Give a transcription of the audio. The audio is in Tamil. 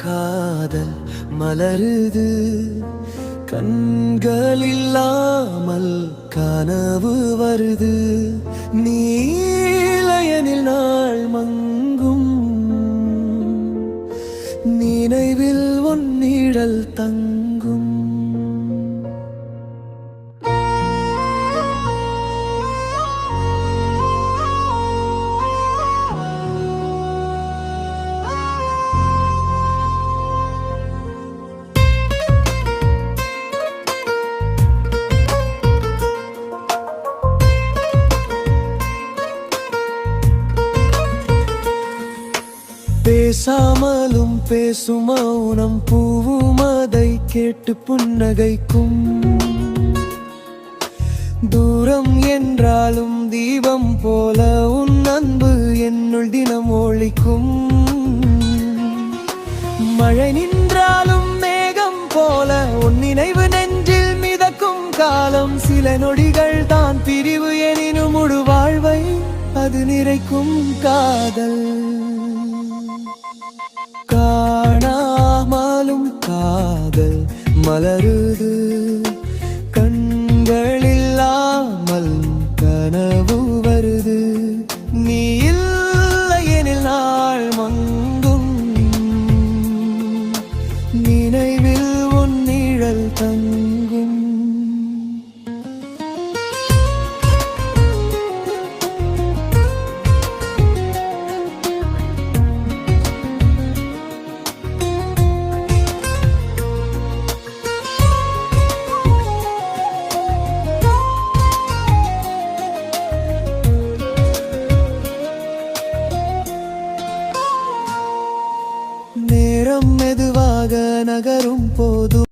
காதல் மலருது கண்கள் இல்லாமல் கனவு வருது நீலையனில் நாள் மங்கும் நினைவில் உன் நிழல் தங்கும் பேசாமலும் பேசும் மௌனம் பூவும் அதை கேட்டு புன்னகைக்கும் தூரம் என்றாலும் தீபம் போல உன் அன்பு என்னுள் தினம் ஒளிக்கும் மழை நின்றாலும் மேகம் போல உன் நினைவு நெஞ்சில் மிதக்கும் காலம் சில நொடிகள் தான் பிரிவு எனினும் முழு வாழ்வை அது நிறைக்கும் காதல் காணாமலும் காதல் மலருது கண்கள் இல்லாமல் கனவு வருது நீ இல்லையெனில் நாள் மங்கும் நினைவில் உன் நிழல் தங்கும் நேரம் மெதுவாக நகரும் போது